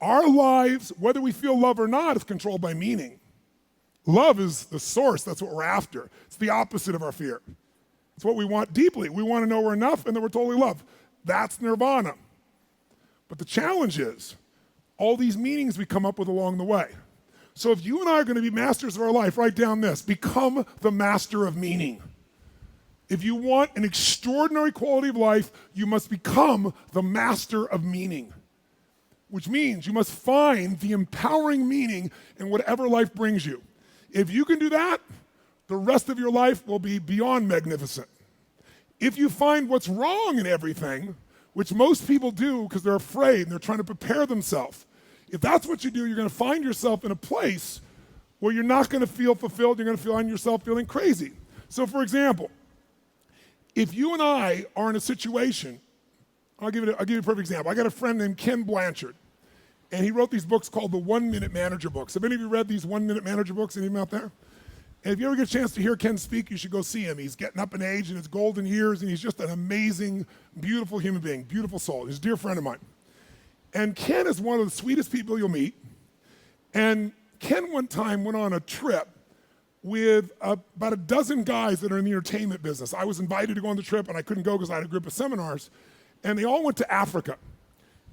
Our lives, whether we feel love or not, is controlled by meaning. Love is the source. That's what we're after. It's the opposite of our fear. It's what we want deeply. We want to know we're enough and that we're totally loved. That's nirvana. But the challenge is all these meanings we come up with along the way. So if you and I are going to be masters of our life, write down this: become the master of meaning. If you want an extraordinary quality of life, you must become the master of meaning, which means you must find the empowering meaning in whatever life brings you. If you can do that, the rest of your life will be beyond magnificent. If you find what's wrong in everything, which most people do because they're afraid and they're trying to prepare themselves, if that's what you do, you're going to find yourself in a place where you're not going to feel fulfilled. You're going to find yourself feeling crazy. So for example, if you and I are in a situation, I'll give you a perfect example. I got a friend named Ken Blanchard, and he wrote these books called the 1 Minute Manager books. Have any of you read these 1 Minute Manager books? Any of them out there? And if you ever get a chance to hear Ken speak, you should go see him. He's getting up in age in his golden years, and he's just an amazing, beautiful human being, beautiful soul. He's a dear friend of mine. And Ken is one of the sweetest people you'll meet. And Ken one time went on a trip with about a dozen guys that are in the entertainment business. I was invited to go on the trip, and I couldn't go because I had a group of seminars. And they all went to Africa.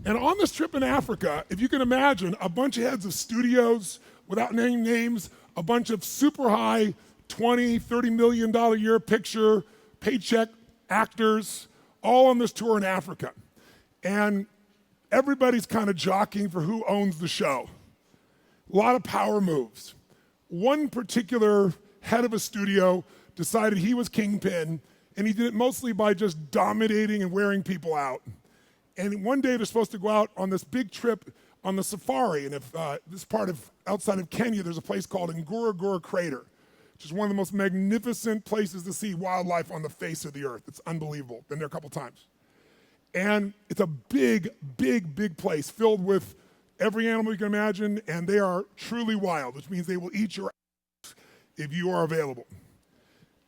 And on this trip in Africa, if you can imagine, a bunch of heads of studios, without naming names, a bunch of super high $20, $30 million a year paycheck actors, all on this tour in Africa. And everybody's kind of jockeying for who owns the show. A lot of power moves. One particular head of a studio decided he was kingpin, and he did it mostly by just dominating and wearing people out. And one day they're supposed to go out on this big trip on the safari, and if this part of outside of Kenya, there's a place called Ngorongoro Crater, which is one of the most magnificent places to see wildlife on the face of the earth. It's unbelievable. Been there a couple times. And it's a big, big, big place filled with every animal you can imagine, and they are truly wild, which means they will eat your ass if you are available.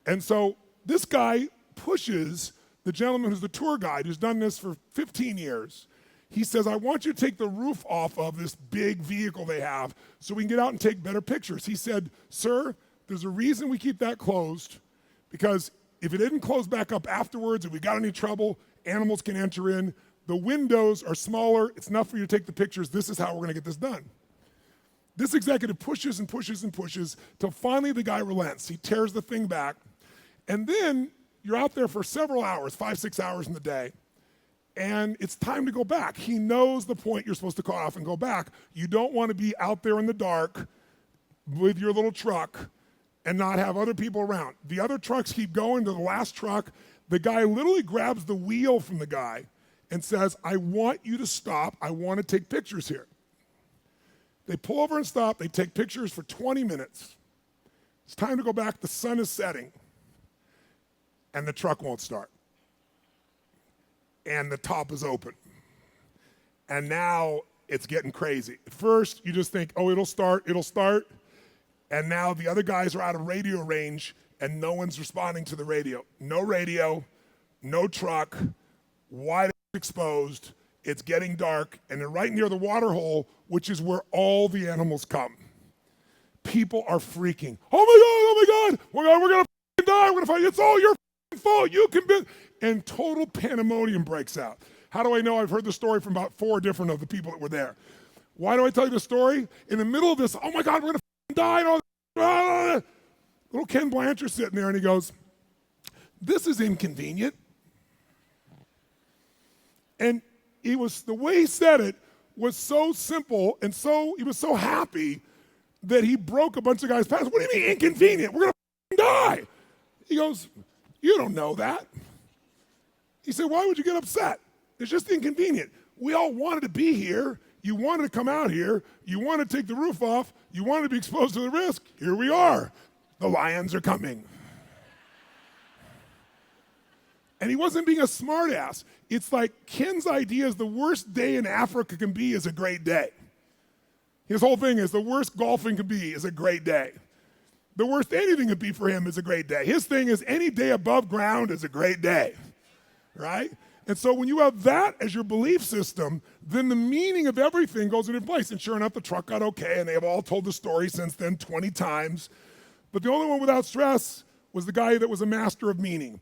And so this guy pushes the gentleman who's the tour guide, who's done this for 15 years. He says, I want you to take the roof off of this big vehicle they have so we can get out and take better pictures. He said, sir, there's a reason we keep that closed, because if it didn't close back up afterwards, if we got any trouble, animals can enter in. The windows are smaller. It's enough for you to take the pictures. This is how we're going to get this done. This executive pushes and pushes and pushes till finally the guy relents. He tears the thing back. And then you're out there for several hours, 5-6 hours in the day, and it's time to go back. He knows the point you're supposed to cut off and go back. You don't want to be out there in the dark with your little truck and not have other people around. The other trucks keep going to the last truck. The guy literally grabs the wheel from the guy and says, I want you to stop. I want to take pictures here. They pull over and stop. They take pictures for 20 minutes. It's time to go back. The sun is setting. And the truck won't start. And the top is open. And now it's getting crazy. At first, you just think, oh, it'll start. And now the other guys are out of radio range, and no one's responding to the radio. No, no truck, wide exposed. It's getting dark, and they're right near the water hole, which is where all the animals come. People are freaking. Oh my God, we're gonna die, we're gonna fight. It's all your fault. You can be. And total pandemonium breaks out. How do I know? I've heard the story from about 4 different of the people that were there. Why do I tell you the story? In the middle of this, oh my God, we're gonna die, and all this. Little Ken Blanchard sitting there, and he goes, this is inconvenient. And the way he said it was so simple, and he was so happy that he broke a bunch of guys' past. What do you mean inconvenient? We're gonna die. He goes, you don't know that. He said, why would you get upset? It's just inconvenient. We all wanted to be here. You wanted to come out here. You wanted to take the roof off. You wanted to be exposed to the risk. Here we are. The lions are coming. And he wasn't being a smartass. It's like Ken's idea is the worst day in Africa can be is a great day. His whole thing is the worst golfing can be is a great day. The worst anything could be for him is a great day. His thing is any day above ground is a great day, right? And so when you have that as your belief system, then the meaning of everything goes into place. And sure enough, the truck got okay, and they've all told the story since then 20 times. But the only one without stress was the guy that was a master of meaning.